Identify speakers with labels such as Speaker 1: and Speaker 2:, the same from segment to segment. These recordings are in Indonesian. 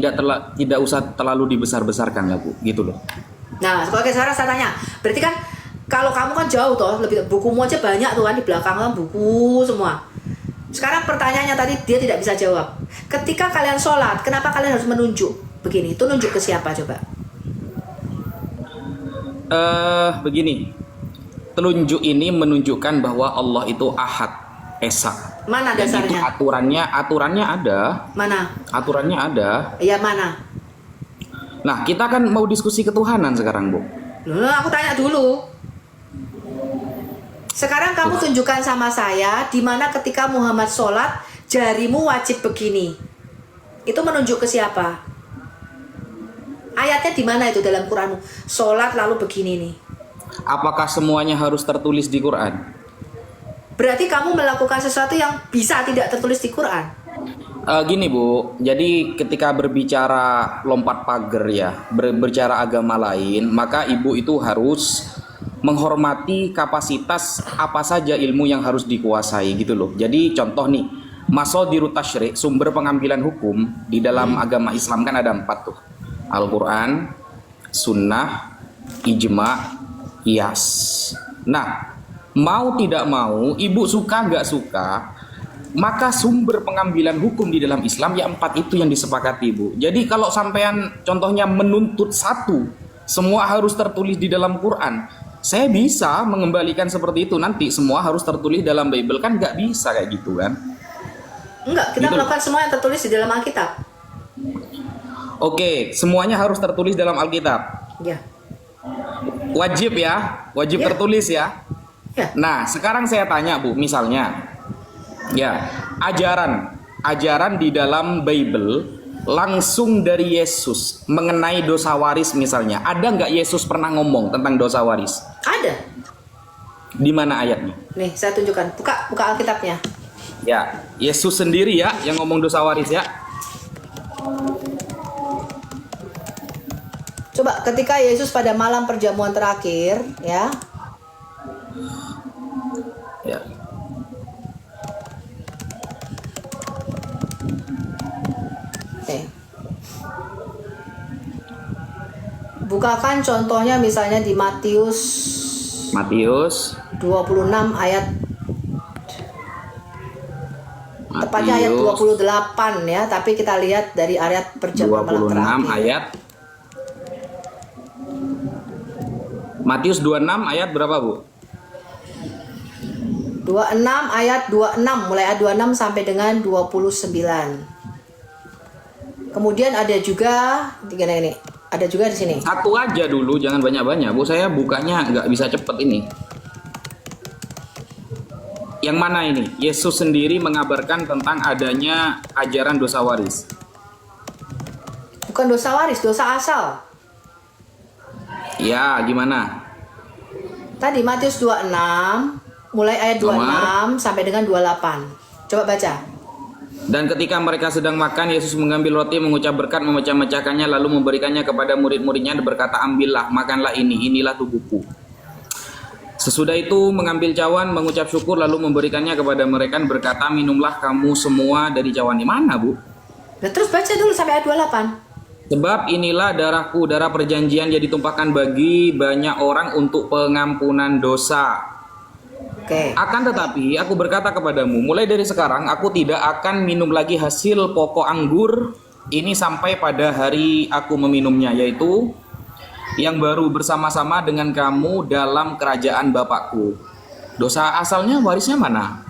Speaker 1: tidak usah terlalu dibesar-besarkan lah Bu, gitu loh.
Speaker 2: Nah, oke, sekarang saya tanya. Berarti kan kalau kamu kan jauh toh, lebih bukumu aja banyak tuh kan di belakang kan buku semua. Sekarang pertanyaannya tadi dia tidak bisa jawab. Ketika kalian sholat, kenapa kalian harus menunjuk? Begini, itu nunjuk ke siapa coba?
Speaker 1: Begini, telunjuk ini menunjukkan bahwa Allah itu ahad, esa.
Speaker 2: Mana
Speaker 1: Dan itu
Speaker 2: dasarnya?
Speaker 1: aturannya ada.
Speaker 2: Mana?
Speaker 1: Aturannya ada.
Speaker 2: Ya mana?
Speaker 1: Nah, kita kan mau diskusi ketuhanan sekarang, Bu.
Speaker 2: Loh, aku tanya dulu. Sekarang kamu tunjukkan sama saya di mana ketika Muhammad sholat jarimu wajib begini. Itu menunjuk ke siapa? Ayatnya di mana itu dalam Quranmu? Sholat lalu begini nih.
Speaker 1: Apakah semuanya harus tertulis di Quran?
Speaker 2: Berarti kamu melakukan sesuatu yang bisa tidak tertulis di Quran.
Speaker 1: Gini Bu, jadi ketika berbicara lompat pagar ya, berbicara agama lain, maka ibu itu harus menghormati kapasitas apa saja ilmu yang harus dikuasai gitu loh. Jadi contoh nih, masadiru tasyri', sumber pengambilan hukum di dalam agama Islam kan ada 4 tuh. Al-Quran, Sunnah, Ijma', Qiyas. Nah, mau tidak mau, ibu suka nggak suka, maka sumber pengambilan hukum di dalam Islam ya 4 itu yang disepakati Bu. Jadi kalau sampean contohnya menuntut satu, semua harus tertulis di dalam Quran, saya bisa mengembalikan seperti itu. Nanti semua harus tertulis dalam Bible, kan nggak bisa kayak gitu kan.
Speaker 2: Enggak, kita
Speaker 1: Gitu.
Speaker 2: melakukan semua yang tertulis di dalam Alkitab.
Speaker 1: Oke, semuanya harus tertulis dalam Alkitab.
Speaker 2: Ya.
Speaker 1: Wajib ya, wajib
Speaker 2: Ya.
Speaker 1: tertulis ya.
Speaker 2: Ya.
Speaker 1: Nah, sekarang saya tanya Bu, misalnya, ya, ajaran di dalam Bible langsung dari Yesus mengenai dosa waris misalnya. Ada nggak Yesus pernah ngomong tentang dosa waris?
Speaker 2: Ada.
Speaker 1: Di mana ayatnya?
Speaker 2: Nih, saya tunjukkan. Buka Alkitabnya.
Speaker 1: Ya, Yesus sendiri ya yang ngomong dosa waris ya.
Speaker 2: Coba ketika Yesus pada malam perjamuan terakhir, ya.
Speaker 1: Ya.
Speaker 2: Oke. Bukakan contohnya misalnya di Matius 26 ayat tepatnya ayat 28 ya, tapi kita lihat dari ayat perjamuan malam
Speaker 1: 26
Speaker 2: terakhir.
Speaker 1: ayat. Matius 26 ayat berapa Bu?
Speaker 2: 26 ayat 26, mulai ayat 26 sampai dengan 29. Kemudian ada juga ini. Ada juga di sini.
Speaker 1: Satu aja dulu, jangan banyak-banyak Bu. Saya bukanya nggak bisa cepet ini. Yang mana ini? Yesus sendiri mengabarkan tentang adanya ajaran dosa waris.
Speaker 2: Bukan dosa waris, dosa asal.
Speaker 1: Ya, gimana?
Speaker 2: Tadi Matius 26 mulai ayat 26 sampai dengan 28. Coba baca.
Speaker 1: Dan ketika mereka sedang makan, Yesus mengambil roti, mengucap berkat, memecah-mecahkannya, lalu memberikannya kepada murid-muridnya dan berkata, ambillah, makanlah ini, inilah tubuhku. Sesudah itu mengambil cawan, mengucap syukur, lalu memberikannya kepada mereka dan berkata, minumlah kamu semua dari cawan. Di mana Bu?
Speaker 2: Nah, terus baca dulu sampai ayat 28.
Speaker 1: Sebab inilah darahku, darah perjanjian yang ditumpahkan bagi banyak orang untuk pengampunan dosa.
Speaker 2: Oke.
Speaker 1: Akan tetapi aku berkata kepadamu, mulai dari sekarang aku tidak akan minum lagi hasil pokok anggur ini sampai pada hari aku meminumnya, yaitu yang baru bersama-sama dengan kamu dalam kerajaan Bapakku. Dosa asalnya, warisnya mana?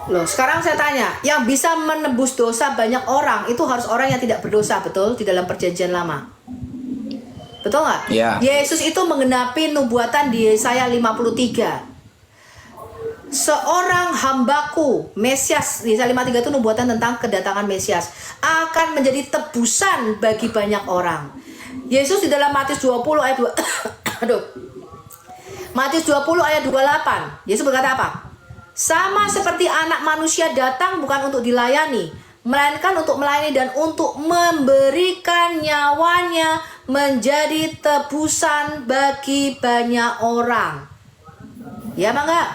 Speaker 2: Loh, sekarang saya tanya, yang bisa menebus dosa banyak orang itu harus orang yang tidak berdosa, betul? Di dalam perjanjian lama. Betul nggak?
Speaker 1: Ya.
Speaker 2: Yesus itu menggenapi nubuatan di Yesaya 53. Seorang hambaku, Mesias, di Yesaya 53 itu nubuatan tentang kedatangan Mesias, akan menjadi tebusan bagi banyak orang. Yesus di dalam Matius 20 ayat 2 aduh. Matius 20 ayat 28. Yesus berkata apa? Sama seperti anak manusia datang bukan untuk dilayani, melainkan untuk melayani dan untuk memberikan nyawanya menjadi tebusan bagi banyak orang. Ya, Bang, enggak?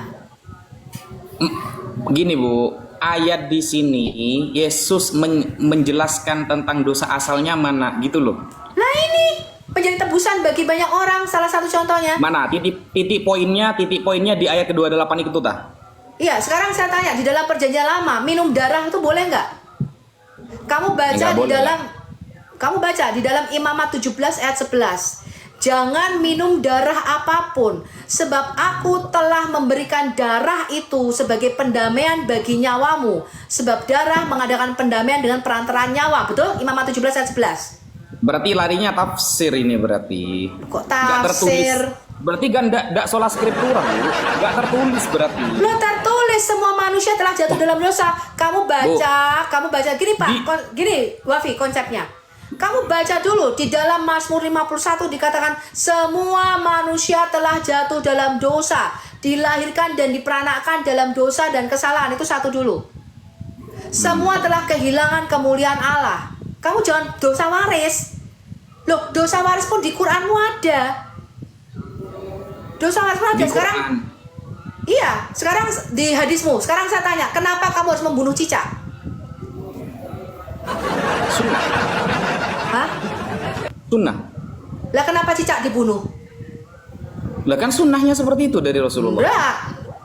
Speaker 1: Gini Bu, ayat di sini Yesus menjelaskan tentang dosa asalnya mana gitu loh.
Speaker 2: Nah ini menjadi tebusan bagi banyak orang. Salah satu contohnya.
Speaker 1: Mana titik poinnya di ayat ke-28 itu tah?
Speaker 2: Iya, sekarang saya tanya, di dalam perjanjian lama minum darah itu boleh nggak? Kamu baca
Speaker 1: Nggak
Speaker 2: di
Speaker 1: boleh.
Speaker 2: kamu baca di dalam Imamat 17 ayat 11. Jangan minum darah apapun, sebab aku telah memberikan darah itu sebagai pendamaian bagi nyawamu. Sebab darah mengadakan pendamaian dengan perantaraan nyawa. Betul? Imamat 17 ayat 11.
Speaker 1: Berarti larinya tafsir ini berarti.
Speaker 2: Kok
Speaker 1: Nggak tertulis.
Speaker 2: tafsir?
Speaker 1: Berarti kan nggak sola skriptura, Bu. Nggak tertulis berarti.
Speaker 2: Lo tertulis semua manusia telah jatuh dalam dosa. Kamu baca gini Pak, gini Wafi konsepnya. Kamu baca dulu di dalam Mazmur 51 dikatakan semua manusia telah jatuh dalam dosa, dilahirkan dan diperanakkan dalam dosa dan kesalahan. Itu satu dulu. Semua telah kehilangan kemuliaan Allah. Kamu jangan dosa waris. Loh, dosa waris pun di Quranmu ada. Dosa waris pun ada.
Speaker 1: Di
Speaker 2: Sekarang
Speaker 1: Quran.
Speaker 2: iya, sekarang di hadismu. Sekarang saya tanya, kenapa kamu harus membunuh cicak?
Speaker 1: Sunnah.
Speaker 2: Hah?
Speaker 1: Sunnah.
Speaker 2: Lah kenapa cicak dibunuh?
Speaker 1: Lah kan sunnahnya seperti itu dari Rasulullah.
Speaker 2: Enggak.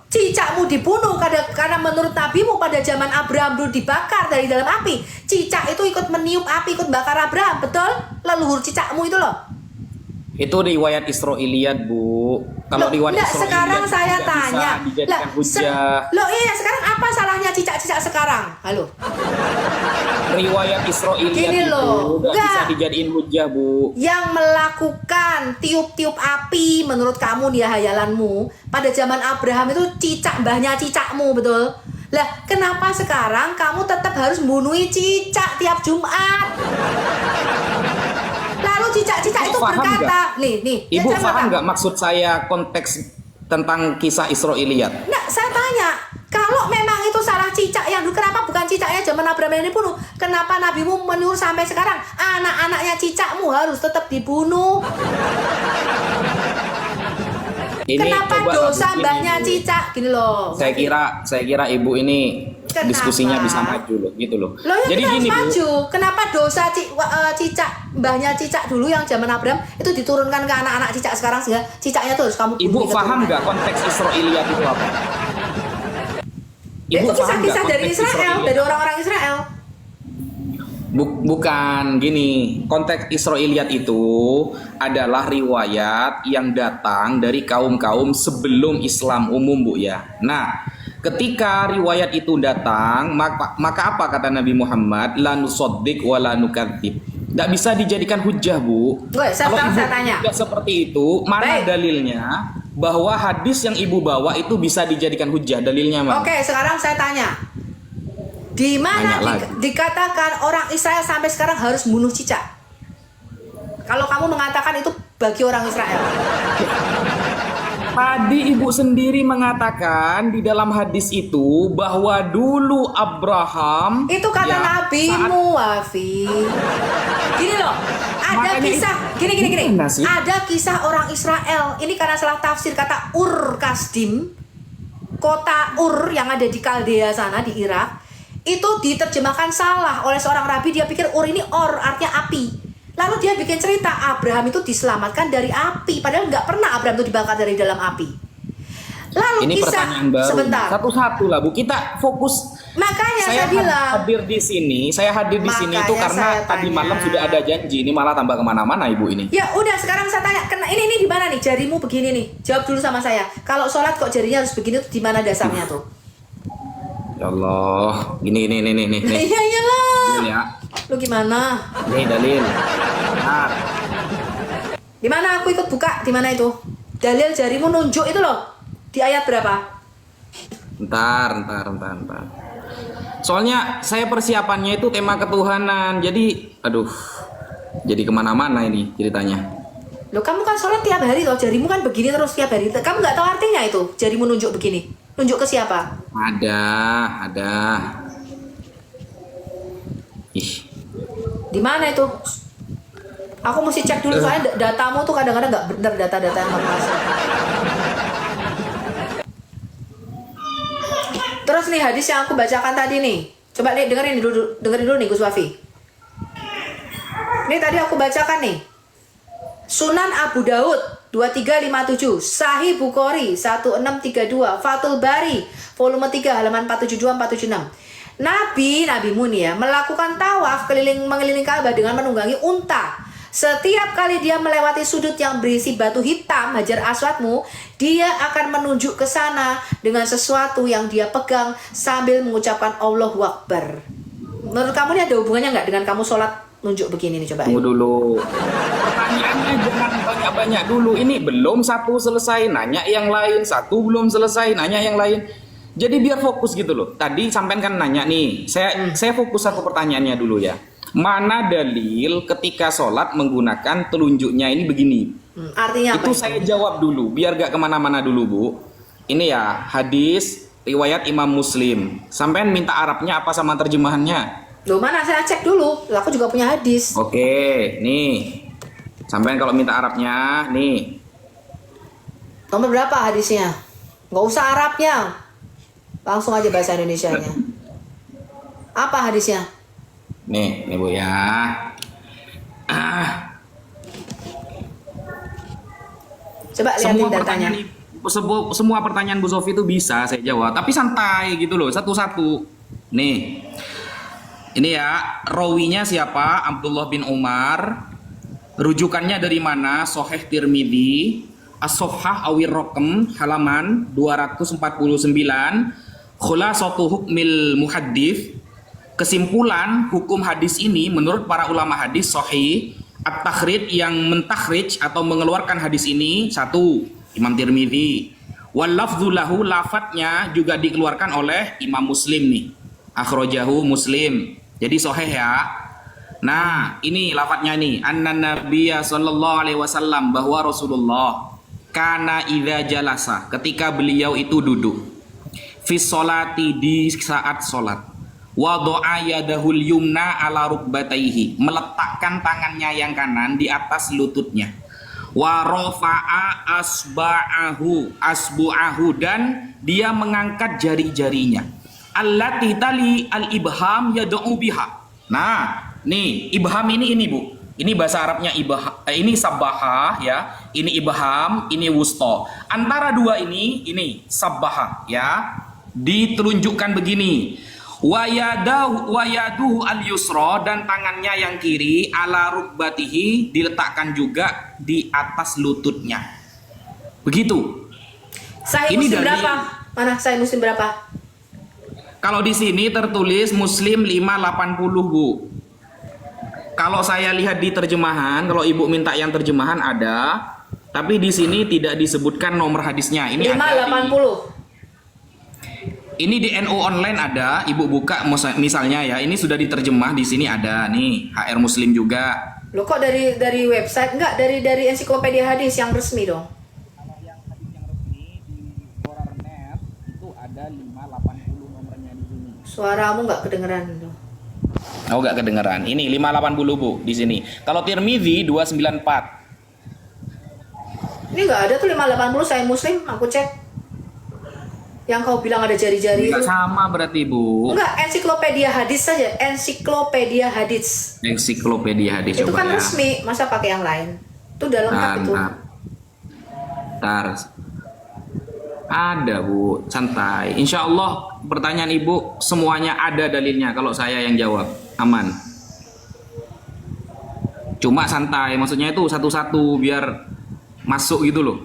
Speaker 2: Cicakmu dibunuh karena menurut nabimu pada zaman Abraham dulu dibakar dari dalam api. Cicak itu ikut meniup api, ikut bakar Abraham, betul? Leluhur cicakmu itu loh.
Speaker 1: Itu riwayat Israiliyat, Bu. Kalau
Speaker 2: Loh,
Speaker 1: riwayat
Speaker 2: enggak,
Speaker 1: Israiliyat
Speaker 2: sekarang saya
Speaker 1: tidak
Speaker 2: tanya.
Speaker 1: bisa dijadikan hujah.
Speaker 2: Loh iya, sekarang apa salahnya cicak-cicak sekarang? Halo.
Speaker 1: Riwayat Israiliyat
Speaker 2: Gini
Speaker 1: itu
Speaker 2: loh,
Speaker 1: nggak bisa
Speaker 2: enggak.
Speaker 1: dijadiin hujah, Bu.
Speaker 2: Yang melakukan tiup-tiup api menurut kamu nih hayalanmu pada zaman Abraham itu cicak mbahnya cicakmu, betul? Lah kenapa sekarang kamu tetap harus membunuhi cicak tiap Jumat? Lalu cicak-cicak itu
Speaker 1: Paham
Speaker 2: berkata, nih,
Speaker 1: Ibu
Speaker 2: ya,
Speaker 1: paham nggak maksud saya konteks tentang kisah Israiliyat?
Speaker 2: Nah, saya tanya, kalau memang itu salah cicak yang dulu, kenapa bukan cicaknya zaman Abraham yang dibunuh? Kenapa nabimu menyuruh sampai sekarang anak-anaknya cicakmu harus tetap dibunuh?
Speaker 1: Ini
Speaker 2: Kenapa
Speaker 1: coba
Speaker 2: dosa
Speaker 1: begini,
Speaker 2: mbahnya
Speaker 1: Bu.
Speaker 2: cicak? Gini loh.
Speaker 1: Saya kira ibu ini
Speaker 2: Kenapa?
Speaker 1: diskusinya bisa maju loh, gitu loh.
Speaker 2: Loh ya
Speaker 1: Jadi
Speaker 2: kita
Speaker 1: gini,
Speaker 2: harus
Speaker 1: Bu.
Speaker 2: maju. Kenapa dosa cicak mbahnya cicak dulu yang zaman Abraham itu diturunkan ke anak-anak cicak sekarang sehingga cicaknya tuh harus kamu
Speaker 1: Ibu
Speaker 2: bunuh
Speaker 1: paham
Speaker 2: keturunan?
Speaker 1: nggak konteks Israiliyat itu apa?
Speaker 2: Itu
Speaker 1: paham
Speaker 2: kisah-kisah
Speaker 1: nggak
Speaker 2: dari
Speaker 1: konteks
Speaker 2: Israel,
Speaker 1: Israiliyat?
Speaker 2: dari orang-orang Israel.
Speaker 1: Bukan gini, konteks Israiliyat itu adalah riwayat yang datang dari kaum-kaum sebelum Islam umum, Bu ya. Nah, ketika riwayat itu datang, maka apa kata Nabi Muhammad? La nusaddiq wa la nukadzib. Nggak bisa dijadikan hujah, Bu.
Speaker 2: Woi, sekarang
Speaker 1: Kalau
Speaker 2: saya
Speaker 1: ibu
Speaker 2: tanya.
Speaker 1: tidak seperti itu, mana
Speaker 2: Baik.
Speaker 1: dalilnya bahwa hadis yang ibu bawa itu bisa dijadikan hujah? Dalilnya mana?
Speaker 2: Oke, sekarang saya tanya. Di mana
Speaker 1: Tanya lagi.
Speaker 2: dikatakan orang Israel sampai sekarang harus bunuh cicak? Kalau kamu mengatakan itu bagi orang Israel.
Speaker 1: Tadi ibu sendiri mengatakan di dalam hadis itu bahwa dulu Abraham
Speaker 2: Itu kata
Speaker 1: ya,
Speaker 2: nabimu, Wafi. Gini loh, ada
Speaker 1: Makanya
Speaker 2: kisah, gini.
Speaker 1: gimana sih?
Speaker 2: Ada kisah orang Israel. Ini karena salah tafsir kata Ur Kasdim, kota Ur yang ada di Kaldea sana di Irak. Itu diterjemahkan salah oleh seorang rabi. Dia pikir Ur ini Or, artinya api. Lalu dia bikin cerita Abraham itu diselamatkan dari api, padahal nggak pernah Abraham itu dibakar dari dalam api. Lalu
Speaker 1: ini
Speaker 2: kisah
Speaker 1: pertanyaan baru.
Speaker 2: sebentar.
Speaker 1: Satu-satu lah Bu, kita fokus.
Speaker 2: Makanya saya bilang
Speaker 1: hadir di sini. Saya hadir di sini itu
Speaker 2: Makanya
Speaker 1: karena
Speaker 2: saya
Speaker 1: tadi
Speaker 2: tanya.
Speaker 1: malam sudah ada janji. Ini malah tambah kemana-mana Ibu ini.
Speaker 2: ya udah, sekarang saya tanya, ini di mana nih jarimu begini nih? Jawab dulu sama saya. Kalau sholat kok jarinya harus begini tuh di mana dasarnya tuh?
Speaker 1: Ya Allah, gini.
Speaker 2: Iya iyalah.
Speaker 1: Dalil ya.
Speaker 2: Lu gimana?
Speaker 1: Ini dalil. Nah,
Speaker 2: Di mana aku ikut buka? Di mana itu? Dalil jarimu nunjuk itu loh. Di ayat berapa?
Speaker 1: Ntar. Soalnya saya persiapannya itu tema ketuhanan. Jadi, jadi kemana-mana ini ceritanya.
Speaker 2: Loh, kamu kan sholat tiap hari loh. Jarimu kan begini terus tiap hari. Kamu nggak tahu artinya itu? Jarimu nunjuk begini. Nunjuk ke siapa?
Speaker 1: Ada. Ih,
Speaker 2: Di mana itu? Aku mesti cek dulu soalnya datamu tuh kadang-kadang nggak bener, data-data yang kamu masuk. Terus nih hadis yang aku bacakan tadi nih. Coba nih dengerin dulu nih Gus Wafi. Ini tadi aku bacakan nih. Sunan Abu Daud 2357, Sahih Bukhari 1632, Fathul Bari volume 3 halaman 472-476. Nabi Muni ya melakukan tawaf mengelilingi Ka'bah dengan menunggangi unta. Setiap kali dia melewati sudut yang berisi batu hitam Hajar Aswadmu, dia akan menunjuk ke sana dengan sesuatu yang dia pegang sambil mengucapkan Allahu Akbar. Menurut kamu ini ada hubungannya nggak dengan kamu sholat nunjuk begini nih, coba?
Speaker 1: Tunggu dulu. Pertanyaannya jangan banyak-banyak dulu. Ini belum satu selesai, nanya yang lain. Satu belum selesai, nanya yang lain. Jadi biar fokus gitu loh. Tadi sampean kan nanya nih. Saya fokus satu pertanyaannya dulu ya. Mana dalil ketika sholat menggunakan telunjuknya ini begini?
Speaker 2: Artinya apa?
Speaker 1: Itu saya jawab dulu, biar gak kemana-mana dulu Bu. Ini ya hadis riwayat Imam Muslim. Sampean minta Arabnya apa sama terjemahannya?
Speaker 2: Loh mana saya cek dulu, aku juga punya hadis.
Speaker 1: Oke, nih. Sampean kalau minta Arabnya, nih.
Speaker 2: Nomor berapa hadisnya? Nggak usah Arabnya, langsung aja bahasa Indonesianya. Apa hadisnya?
Speaker 1: Nih Bu ya.
Speaker 2: Coba lihatin datanya.
Speaker 1: Semua pertanyaan Bu Sofi itu bisa saya jawab, tapi santai gitu loh, satu-satu. Nih. Ini ya, rawinya siapa? Abdullah bin Umar. Rujukannya dari mana? Sahih Tirmidzi, As-Sofhah Awir Rokem, halaman 249. Khulasatu hukmil muhaddits. Kesimpulan hukum hadis ini menurut para ulama hadis sahih. At-takhrij yang mentakhrij atau mengeluarkan hadis ini satu, Imam Tirmidzi. Wal lafdzu lahu, lafadznya juga dikeluarkan oleh Imam Muslim nih. Akhrajahu Muslim. Jadi sahih ya. Nah, ini lafadznya nih. Annan Nabiyya sallallahu alaihi wasallam, bahwa Rasulullah kana idza jalasa, ketika beliau itu duduk. Fi sholati, di saat salat. Wada'a yadahul yumna ala rukbataihi, meletakkan tangannya yang kanan di atas lututnya. Wa rafa'a asbu'ahu, dan dia mengangkat jari-jarinya. Allati tali al-ibham yad'u biha. Nah, nih ibham ini Bu. Ini bahasa Arabnya ibham, ini sabbaha ya. Ini ibham, ini wusta. Antara dua ini sabbaha ya. Ditelunjukkan begini. Wayaduhu al-yusra, dan tangannya yang kiri ala rukbatihi, diletakkan juga di atas lututnya. Begitu.
Speaker 2: Sahih Muslim berapa? Mana Sahih Muslim berapa?
Speaker 1: Kalau di sini tertulis Muslim 580 Bu. Kalau saya lihat di terjemahan, kalau Ibu minta yang terjemahan ada, tapi di sini tidak disebutkan nomor hadisnya. Ini
Speaker 2: 580.
Speaker 1: Ini di NU online ada, Ibu buka misalnya ya, ini sudah diterjemah, di sini ada nih HR Muslim juga.
Speaker 2: Loh kok dari website? Enggak, dari ensiklopedia hadis yang resmi dong.
Speaker 1: Kalau yang hadis yang resmi di Quran.net itu ada 580 nomornya di sini.
Speaker 2: Suaramu nggak kedengeran loh.
Speaker 1: Oh, nggak kedengeran. Ini 580 Bu di sini. Kalau Tirmidzi 294.
Speaker 2: Ini nggak ada tuh 580 Sahih Muslim, aku cek. Yang kau bilang ada jari-jari itu.
Speaker 1: Sama berarti Bu.
Speaker 2: Enggak, ensiklopedia hadis saja, ensiklopedia hadis.
Speaker 1: Ensiklopedia hadis
Speaker 2: Itu
Speaker 1: coba
Speaker 2: kan
Speaker 1: ya.
Speaker 2: resmi, masa pakai yang lain? Itu udah lengkap itu.
Speaker 1: Ntar. Ada Bu, santai. Insya Allah pertanyaan Ibu semuanya ada dalilnya kalau saya yang jawab. Aman. Cuma santai, maksudnya itu satu-satu biar masuk gitu loh.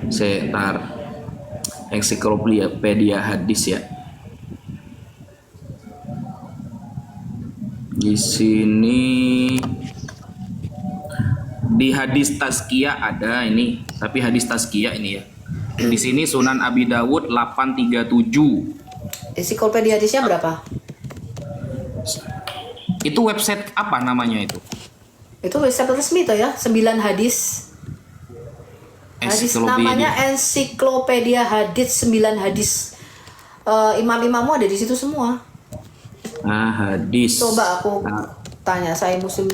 Speaker 1: Sebentar. Ensiklopedia hadis ya. Di sini di hadis tazkiyah ada ini, tapi hadis tazkiyah ini ya. Di sini Sunan Abi Dawud 837.
Speaker 2: Ensiklopedia hadisnya berapa?
Speaker 1: Itu website apa namanya itu?
Speaker 2: Itu website resmi tuh ya, 9 hadis. Hadis namanya ensiklopedia hadis, 9 hadis. Imam-imammu ada di situ semua.
Speaker 1: Hadis.
Speaker 2: Coba aku tanya Sahih Muslim